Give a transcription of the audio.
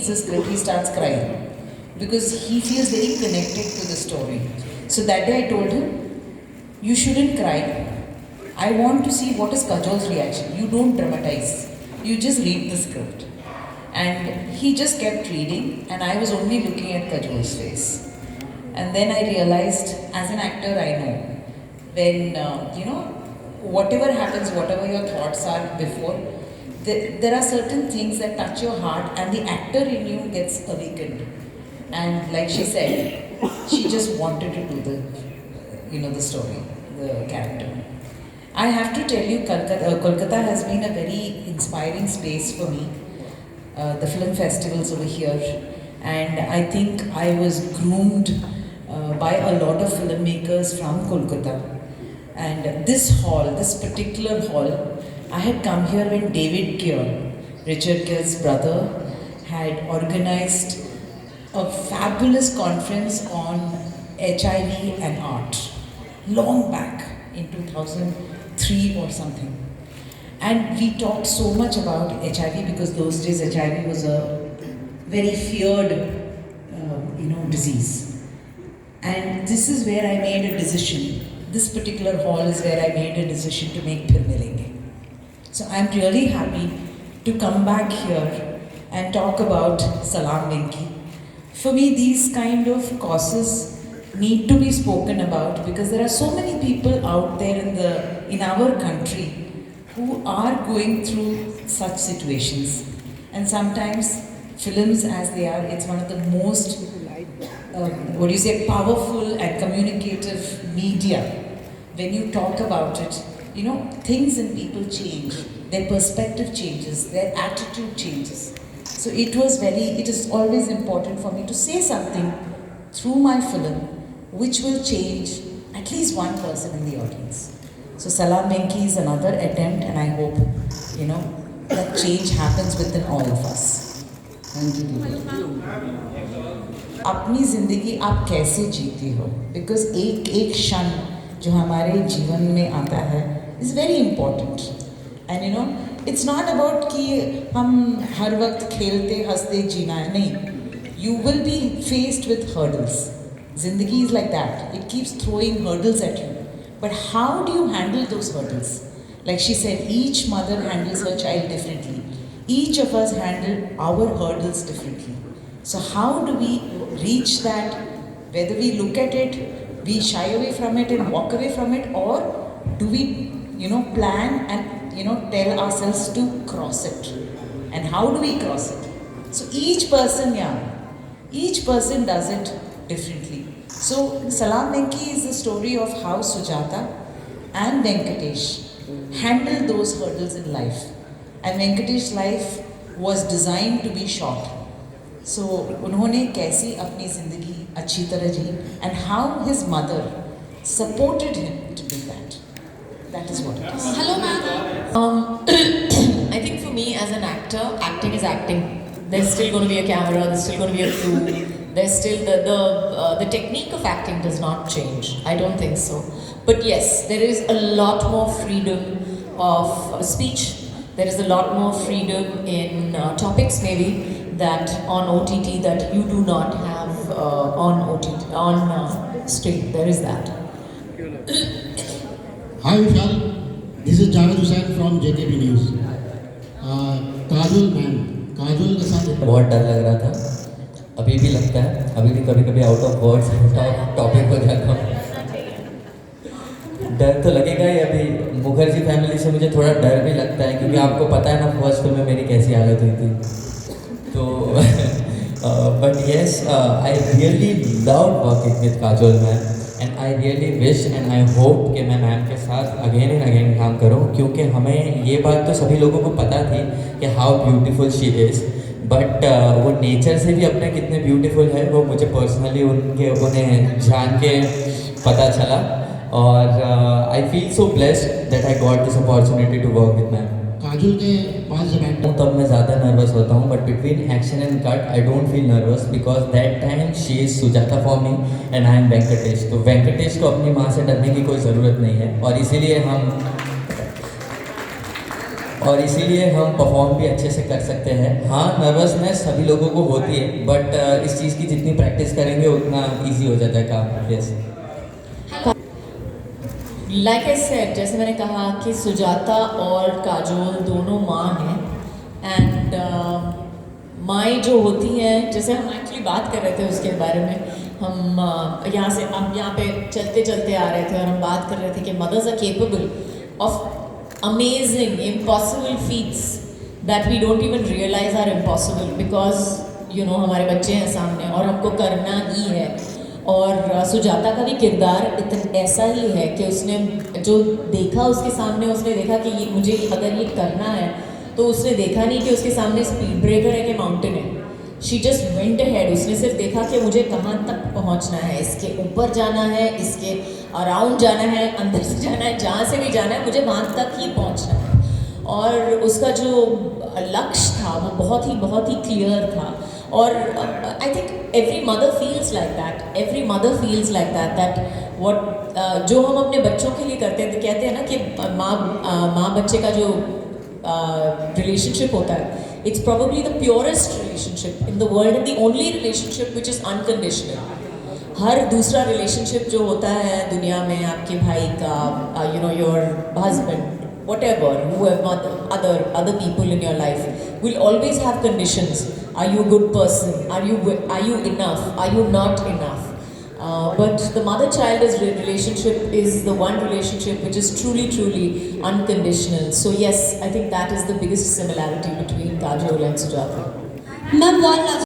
reads the script, he starts crying because he feels very connected to the story. So that day I told him, you shouldn't cry. I want to see what is Kajol's reaction. You don't dramatize. You just read the script. And he just kept reading, and I was only looking at Kajol's face. And then I realized, as an actor, I know when, whatever happens, whatever your thoughts are before, there are certain things that touch your heart, and the actor in you gets awakened. And like she said, she just wanted to do the story, the character. I have to tell you, Kolkata has been a very inspiring space for me. The film festivals over here, and I think I was groomed by a lot of filmmakers from Kolkata. And this hall, this particular hall, I had come here when David Keir, Richard Keir's brother, had organized a fabulous conference on HIV and art, long back in 2003 or something. And we talked so much about HIV because those days HIV was a very feared, disease. And this is where I made a decision. This particular hall is where I made a decision to make Phir Milenge. So I'm really happy to come back here and talk about Salaam Venki. For me, these kind of causes need to be spoken about because there are so many people out there in our country who are going through such situations. And sometimes films as they are, it's one of the most, powerful and communicative media. When you talk about it, things in people change, their perspective changes, their attitude changes. So it is always important for me to say something through my film which will change at least one person in the audience. So Salaam Venki is another attempt, and I hope, that change happens within all of us. Thank you. अपनी ज़िंदगी आप कैसे जीती हो? Because एक क्षण जो हमारे जीवन में आता है is very important. And it's not about कि हम हर वक्त खेलते हंसते जीना है, नहीं. You will be faced with hurdles. ज़िंदगी is like that. It keeps throwing hurdles at you. But how do you handle those hurdles? Like she said, each mother handles her child differently. Each of us handle our hurdles differently. So how do we reach that? Whether we look at it, we shy away from it and walk away from it, or do we, plan and, tell ourselves to cross it? And how do we cross it? So each person does it differently. So Salaam Venki is the story of how Sujata and Venkatesh handled those hurdles in life. And Venkatesh's life was designed to be short. So उन्होंने कैसी अपनी ज़िंदगी अच्छी तरह जी, and how his mother supported him to do that. That is what it is. Hello, ma'am. I think for me as an actor, acting is acting. There's still going to be a camera, there's still going to be a crew. There's still the technique of acting does not change. I don't think so. But yes, there is a lot more freedom of speech. There is a lot more freedom in topics maybe that on OTT that you do not have on screen. There is that. Hi Vishal, this is Javed Hussain from JKB News. Kajol के साथ बहुत डर लग रहा था, अभी भी लगता है, अभी भी कभी कभी आउट ऑफ वर्ड्स टॉपिक हो जाता हूँ. डर तो लगेगा ही. अभी मुखर्जी फैमिली से मुझे थोड़ा डर भी लगता है क्योंकि आपको पता है ना फर्स्ट फिल्म में मेरी कैसी हालत हुई थी. तो but yes, I really love working with Kajol ma'am, and I really wish and I hope कि मैं मैम के साथ अगेन एंड अगेन काम करूं, क्योंकि हमें ये बात तो सभी लोगों को पता थी कि how beautiful she is, but वो नेचर से भी अपने कितने ब्यूटीफुल है वो मुझे पर्सनली उन्हें जान के पता चला. और I feel so blessed that I got this opportunity to work with ma'am. Kajol के पास जब एक्टर तब मैं ज़्यादा नर्वस होता हूँ, but between action and cut I don't feel nervous because that time she is Sujata for me and I am Venkatesh. तो वेंकटेश को अपनी माँ से डरने की कोई ज़रूरत नहीं है, और इसीलिए हम और इसीलिए हम परफॉर्म भी अच्छे से कर सकते हैं। हाँ, नर्वसनेस सभी लोगों को होती है, बट इस चीज़ की जितनी प्रैक्टिस करेंगे उतना ईजी हो जाता है काम। यस। लाइक आई सेड, जैसे मैंने कहा कि सुजाता और काजोल दोनों माँ हैं एंड माएँ जो होती हैं, जैसे हम एक्चुअली बात कर रहे थे उसके बारे में, हम यहाँ से अब यहाँ पे चलते चलते आ रहे थे और हम बात कर रहे थे कि mothers are capable of amazing impossible feats that we don't even realise are impossible, because you know हमारे बच्चे हैं सामने और हमको करना ही है। और सुजाता का भी किरदार इतना ऐसा ही है कि उसने जो देखा उसके सामने, उसने देखा कि ये मुझे अगर ये करना है, तो उसने देखा नहीं कि उसके सामने स्पीड ब्रेकर है कि माउंटेन है। She just went ahead. उसने सिर्फ देखा कि मुझे कहाँ तक पहुँचना है, इसके ऊपर जाना है, इसके अराउंड जाना है, अंदर से जाना है, जहाँ से भी जाना है, मुझे वहाँ तक ही पहुँचना है। और उसका जो लक्ष्य था वो बहुत ही क्लियर था। और I think every mother feels like that, every mother feels like that, that what जो हम अपने बच्चों के लिए करते हैं, तो कहते हैं ना कि माँ बच्चे का जो रिलेशनशिप होता है, it's probably the purest relationship in the world and the only relationship which is unconditional. हर दूसरा रिलेशनशिप जो होता है दुनिया में, आपके भाई का, you know your husband, whatever, whoever, other people in your life will always have conditions. Are you a good person? Are you enough? Are you not enough? But the mother-child relationship is the one relationship which is truly unconditional. So yes, I think that is the biggest similarity between Kajol and Sujata. Ma'am, one last